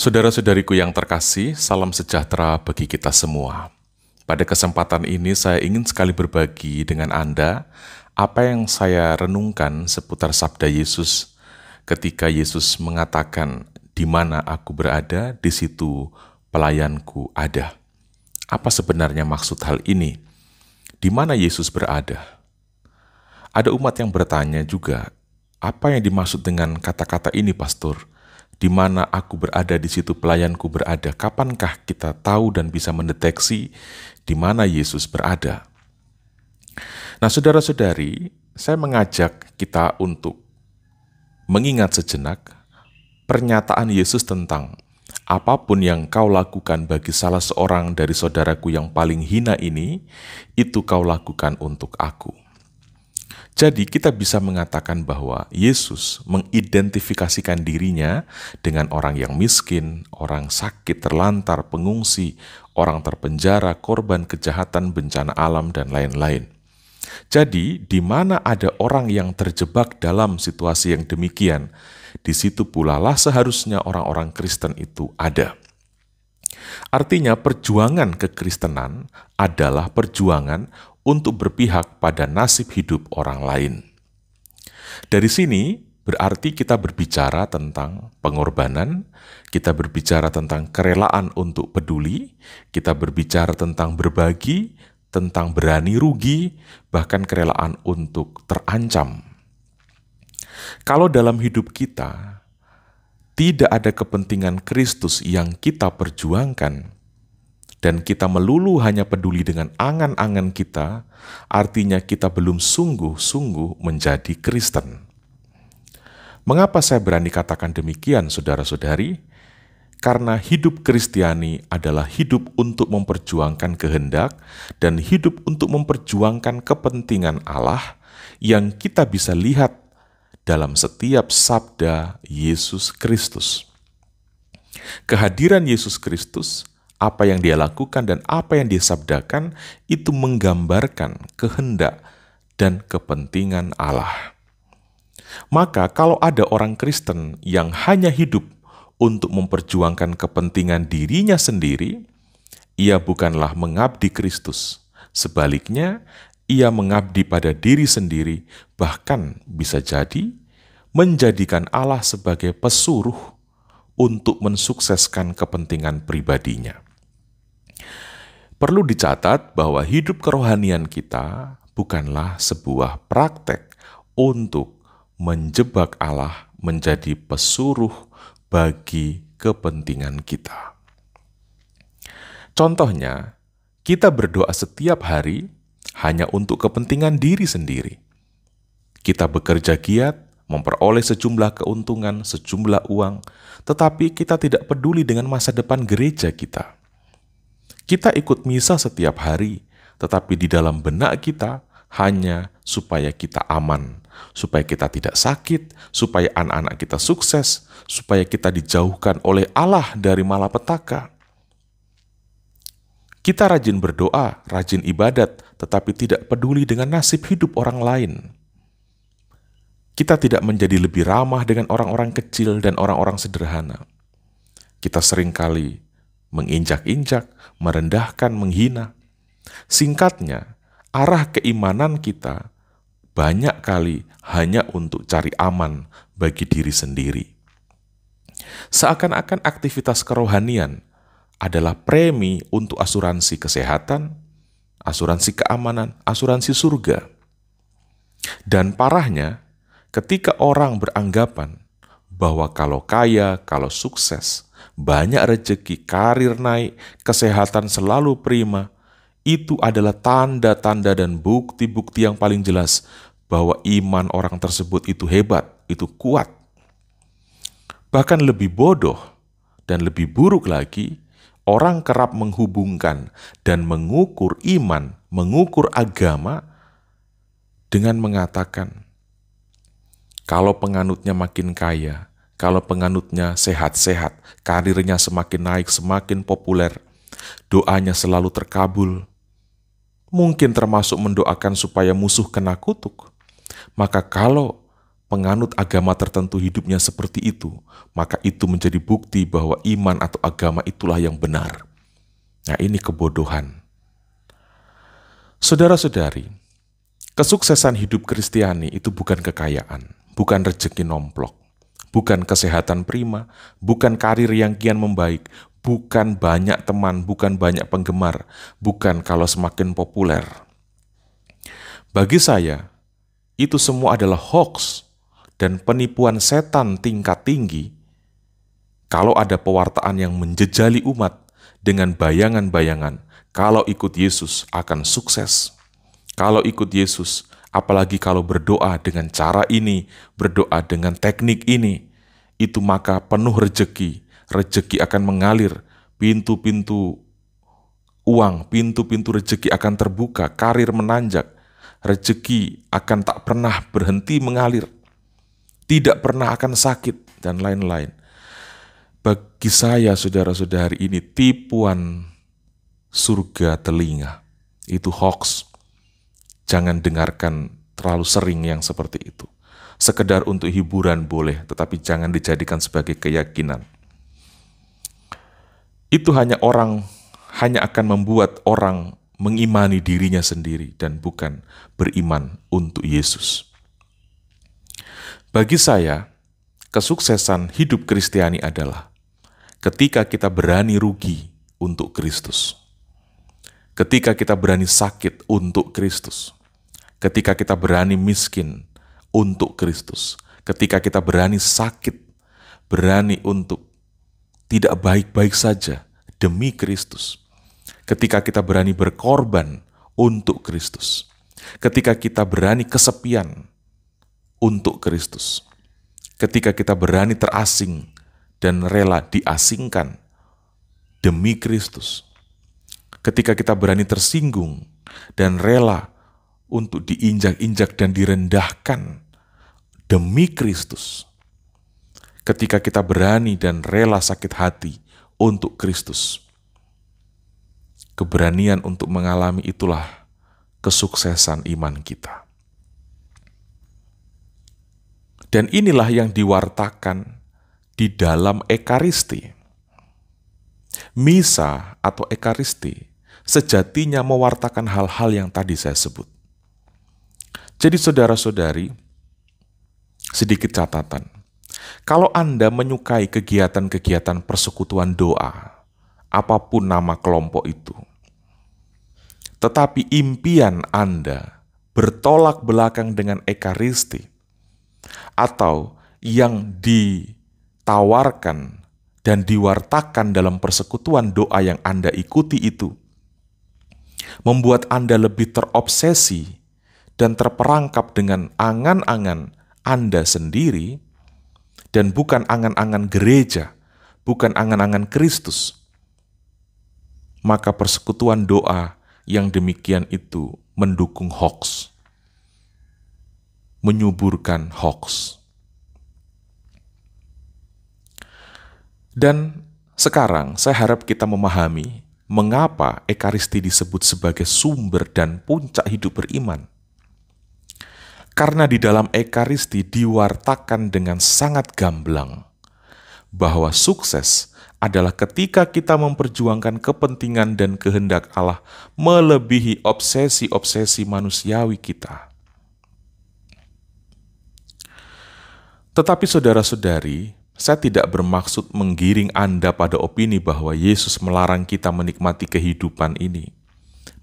Saudara-saudariku yang terkasih, salam sejahtera bagi kita semua. Pada kesempatan ini saya ingin sekali berbagi dengan Anda apa yang saya renungkan seputar sabda Yesus ketika Yesus mengatakan, "Di mana aku berada, di situ pelayanku ada." Apa sebenarnya maksud hal ini? Di mana Yesus berada? Ada umat yang bertanya juga, apa yang dimaksud dengan kata-kata ini, Pastor? Di mana aku berada, di situ pelayanku berada. Kapankah kita tahu dan bisa mendeteksi di mana Yesus berada? Nah, saudara-saudari, saya mengajak kita untuk mengingat sejenak pernyataan Yesus tentang apapun yang kau lakukan bagi salah seorang dari saudaraku yang paling hina ini, itu kau lakukan untuk aku. Jadi kita bisa mengatakan bahwa Yesus mengidentifikasikan dirinya dengan orang yang miskin, orang sakit, terlantar, pengungsi, orang terpenjara, korban kejahatan, bencana alam, dan lain-lain. Jadi, di mana ada orang yang terjebak dalam situasi yang demikian, di situ pula lah seharusnya orang-orang Kristen itu ada. Artinya perjuangan kekristenan adalah perjuangan untuk berpihak pada nasib hidup orang lain. Dari sini berarti kita berbicara tentang pengorbanan, kita berbicara tentang kerelaan untuk peduli, kita berbicara tentang berbagi, tentang berani rugi, bahkan kerelaan untuk terancam. Kalau dalam hidup kita tidak ada kepentingan Kristus yang kita perjuangkan, dan kita melulu hanya peduli dengan angan-angan kita, artinya kita belum sungguh-sungguh menjadi Kristen. Mengapa saya berani katakan demikian, saudara-saudari? Karena hidup Kristiani adalah hidup untuk memperjuangkan kehendak dan hidup untuk memperjuangkan kepentingan Allah yang kita bisa lihat dalam setiap sabda Yesus Kristus. Kehadiran Yesus Kristus, apa yang dia lakukan dan apa yang dia sabdakan, itu menggambarkan kehendak dan kepentingan Allah. Maka kalau ada orang Kristen yang hanya hidup untuk memperjuangkan kepentingan dirinya sendiri, ia bukanlah mengabdi Kristus. Sebaliknya, ia mengabdi pada diri sendiri, bahkan bisa jadi menjadikan Allah sebagai pesuruh untuk mensukseskan kepentingan pribadinya. Perlu dicatat bahwa hidup kerohanian kita bukanlah sebuah praktek untuk menjebak Allah menjadi pesuruh bagi kepentingan kita. Contohnya, kita berdoa setiap hari hanya untuk kepentingan diri sendiri. Kita bekerja giat, memperoleh sejumlah keuntungan, sejumlah uang, tetapi kita tidak peduli dengan masa depan gereja kita. Kita ikut misa setiap hari, tetapi di dalam benak kita hanya supaya kita aman, supaya kita tidak sakit, supaya anak-anak kita sukses, supaya kita dijauhkan oleh Allah dari malapetaka. Kita rajin berdoa, rajin ibadat, tetapi tidak peduli dengan nasib hidup orang lain. Kita tidak menjadi lebih ramah dengan orang-orang kecil dan orang-orang sederhana. Kita seringkali menginjak-injak, merendahkan, menghina. Singkatnya, arah keimanan kita banyak kali hanya untuk cari aman bagi diri sendiri. Seakan-akan aktivitas kerohanian adalah premi untuk asuransi kesehatan, asuransi keamanan, asuransi surga. Dan parahnya, ketika orang beranggapan bahwa kalau kaya, kalau sukses, banyak rezeki, karir naik, kesehatan selalu prima, itu adalah tanda-tanda dan bukti-bukti yang paling jelas bahwa iman orang tersebut itu hebat, itu kuat. Bahkan lebih bodoh dan lebih buruk lagi, orang kerap menghubungkan dan mengukur iman, mengukur agama dengan mengatakan, kalau penganutnya makin kaya, kalau penganutnya sehat-sehat, karirnya semakin naik, semakin populer, doanya selalu terkabul, mungkin termasuk mendoakan supaya musuh kena kutuk. Maka kalau penganut agama tertentu hidupnya seperti itu, maka itu menjadi bukti bahwa iman atau agama itulah yang benar. Nah, ini kebodohan. Saudara-saudari, kesuksesan hidup Kristiani itu bukan kekayaan, bukan rezeki nomplok, bukan kesehatan prima, bukan karir yang kian membaik, bukan banyak teman, bukan banyak penggemar, bukan kalau semakin populer. Bagi saya, itu semua adalah hoax dan penipuan setan tingkat tinggi kalau ada pewartaan yang menjejali umat dengan bayangan-bayangan kalau ikut Yesus akan sukses. Kalau ikut Yesus, apalagi kalau berdoa dengan cara ini, berdoa dengan teknik ini, itu maka penuh rejeki, rejeki akan mengalir, pintu-pintu uang, pintu-pintu rejeki akan terbuka, karir menanjak, rejeki akan tak pernah berhenti mengalir, tidak pernah akan sakit, dan lain-lain. Bagi saya, saudara-saudari, ini tipuan surga telinga. Itu hoax. Jangan dengarkan terlalu sering yang seperti itu. Sekedar untuk hiburan boleh, tetapi jangan dijadikan sebagai keyakinan. Itu hanya akan membuat orang mengimani dirinya sendiri dan bukan beriman untuk Yesus. Bagi saya, kesuksesan hidup Kristiani adalah ketika kita berani rugi untuk Kristus. Ketika kita berani sakit untuk Kristus. Ketika kita berani miskin untuk Kristus. Ketika kita berani sakit, berani untuk tidak baik-baik saja demi Kristus. Ketika kita berani berkorban untuk Kristus. Ketika kita berani kesepian untuk Kristus. Ketika kita berani terasing dan rela diasingkan demi Kristus. Ketika kita berani tersinggung dan rela untuk diinjak-injak dan direndahkan demi Kristus. Ketika kita berani dan rela sakit hati untuk Kristus. Keberanian untuk mengalami itulah kesuksesan iman kita. Dan inilah yang diwartakan di dalam Ekaristi. Misa atau Ekaristi sejatinya mewartakan hal-hal yang tadi saya sebut. Jadi saudara-saudari, sedikit catatan. Kalau Anda menyukai kegiatan-kegiatan persekutuan doa, apapun nama kelompok itu, tetapi impian Anda bertolak belakang dengan Ekaristi, atau yang ditawarkan dan diwartakan dalam persekutuan doa yang Anda ikuti itu, membuat Anda lebih terobsesi dan terperangkap dengan angan-angan Anda sendiri, dan bukan angan-angan gereja, bukan angan-angan Kristus, maka persekutuan doa yang demikian itu mendukung hoax, menyuburkan hoax. Dan sekarang saya harap kita memahami mengapa Ekaristi disebut sebagai sumber dan puncak hidup beriman. Karena di dalam Ekaristi diwartakan dengan sangat gamblang bahwa sukses adalah ketika kita memperjuangkan kepentingan dan kehendak Allah melebihi obsesi-obsesi manusiawi kita. Tetapi saudara-saudari, saya tidak bermaksud menggiring Anda pada opini bahwa Yesus melarang kita menikmati kehidupan ini,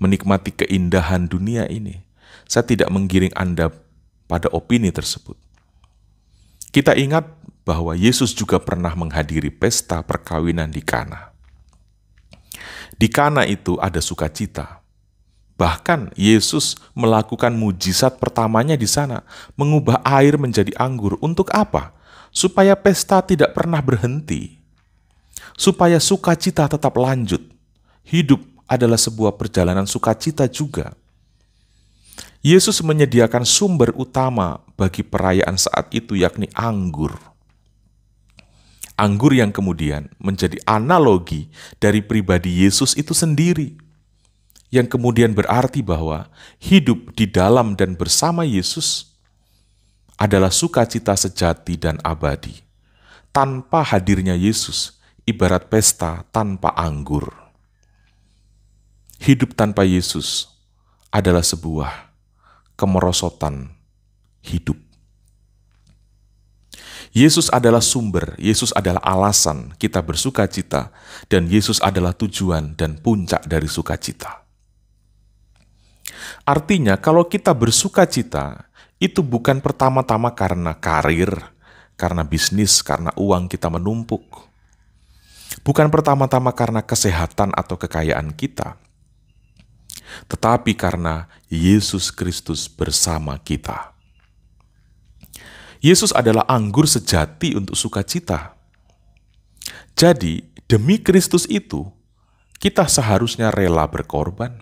menikmati keindahan dunia ini. Saya tidak menggiring Anda pada opini tersebut. Kita ingat bahwa Yesus juga pernah menghadiri pesta perkawinan di Kana. Di Kana itu ada sukacita. Bahkan Yesus melakukan mujizat pertamanya di sana, mengubah air menjadi anggur. Untuk apa? Supaya pesta tidak pernah berhenti. Supaya sukacita tetap lanjut. Hidup adalah sebuah perjalanan sukacita juga. Yesus menyediakan sumber utama bagi perayaan saat itu, yakni anggur. Anggur yang kemudian menjadi analogi dari pribadi Yesus itu sendiri, yang kemudian berarti bahwa hidup di dalam dan bersama Yesus adalah sukacita sejati dan abadi. Tanpa hadirnya Yesus, ibarat pesta tanpa anggur. Hidup tanpa Yesus adalah sebuah kemerosotan hidup. Yesus adalah sumber, Yesus adalah alasan kita bersukacita, dan Yesus adalah tujuan dan puncak dari sukacita. Artinya, kalau kita bersukacita, itu bukan pertama-tama karena karir, karena bisnis, karena uang kita menumpuk. Bukan pertama-tama karena kesehatan atau kekayaan kita, tetapi karena Yesus Kristus bersama kita. Yesus adalah anggur sejati untuk sukacita. Jadi, demi Kristus itu, kita seharusnya rela berkorban,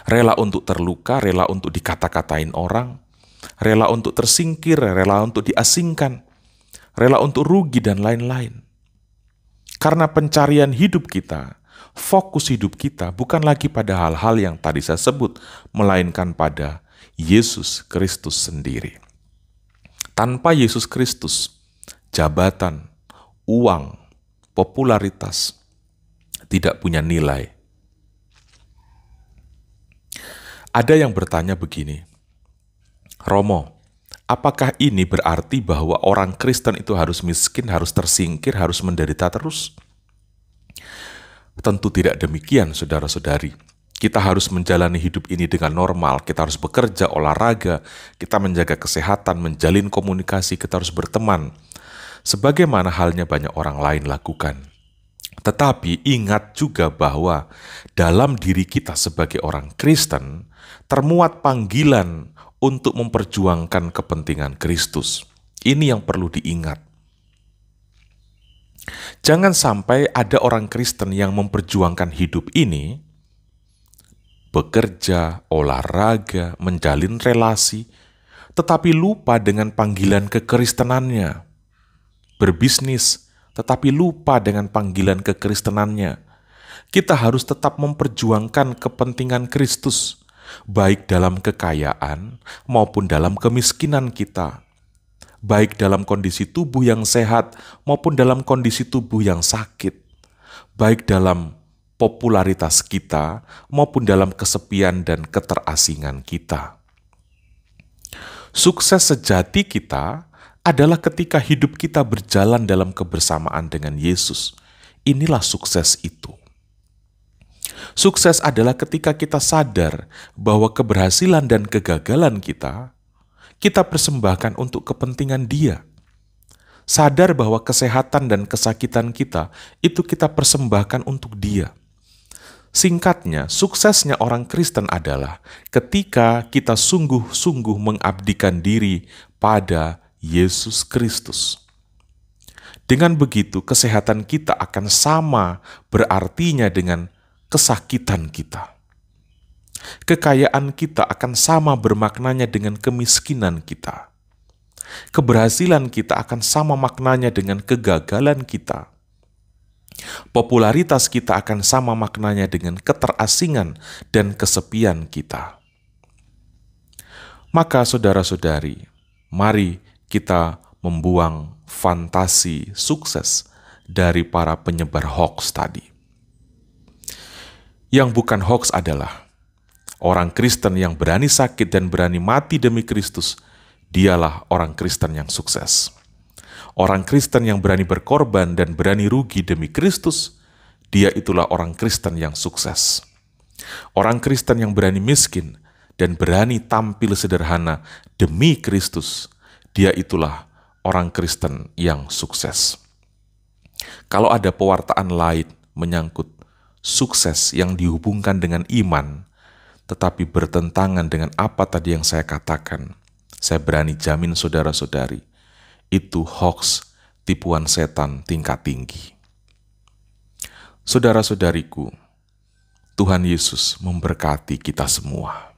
rela untuk terluka, rela untuk dikata-katain orang, rela untuk tersingkir, rela untuk diasingkan, rela untuk rugi, dan lain-lain. Karena pencarian hidup kita, fokus hidup kita bukan lagi pada hal-hal yang tadi saya sebut, melainkan pada Yesus Kristus sendiri. Tanpa Yesus Kristus, jabatan, uang, popularitas tidak punya nilai. Ada yang bertanya begini, Romo, apakah ini berarti bahwa orang Kristen itu harus miskin, harus tersingkir, harus menderita terus? Tentu tidak demikian, saudara-saudari. Kita harus menjalani hidup ini dengan normal, kita harus bekerja, olahraga, kita menjaga kesehatan, menjalin komunikasi, kita harus berteman, sebagaimana halnya banyak orang lain lakukan. Tetapi ingat juga bahwa dalam diri kita sebagai orang Kristen, termuat panggilan untuk memperjuangkan kepentingan Kristus. Ini yang perlu diingat. Jangan sampai ada orang Kristen yang memperjuangkan hidup ini, bekerja, olahraga, menjalin relasi, tetapi lupa dengan panggilan kekristenannya. Berbisnis, tetapi lupa dengan panggilan kekristenannya. Kita harus tetap memperjuangkan kepentingan Kristus, baik dalam kekayaan maupun dalam kemiskinan kita, baik dalam kondisi tubuh yang sehat maupun dalam kondisi tubuh yang sakit, baik dalam popularitas kita maupun dalam kesepian dan keterasingan kita. Sukses sejati kita adalah ketika hidup kita berjalan dalam kebersamaan dengan Yesus. Inilah sukses itu. Sukses adalah ketika kita sadar bahwa keberhasilan dan kegagalan kita persembahkan untuk kepentingan Dia. Sadar bahwa kesehatan dan kesakitan kita itu kita persembahkan untuk Dia. Singkatnya, suksesnya orang Kristen adalah ketika kita sungguh-sungguh mengabdikan diri pada Yesus Kristus. Dengan begitu, kesehatan kita akan sama berartinya dengan kesakitan kita. Kekayaan kita akan sama bermaknanya dengan kemiskinan kita. Keberhasilan kita akan sama maknanya dengan kegagalan kita. Popularitas kita akan sama maknanya dengan keterasingan dan kesepian kita. Maka saudara-saudari, mari kita membuang fantasi sukses dari para penyebar hoaks tadi. Yang bukan hoaks adalah orang Kristen yang berani sakit dan berani mati demi Kristus, dialah orang Kristen yang sukses. Orang Kristen yang berani berkorban dan berani rugi demi Kristus, dia itulah orang Kristen yang sukses. Orang Kristen yang berani miskin dan berani tampil sederhana demi Kristus, dia itulah orang Kristen yang sukses. Kalau ada pewartaan lain menyangkut sukses yang dihubungkan dengan iman, tetapi bertentangan dengan apa tadi yang saya katakan, saya berani jamin saudara-saudari, itu hoax, tipuan setan tingkat tinggi. Saudara-saudariku, Tuhan Yesus memberkati kita semua.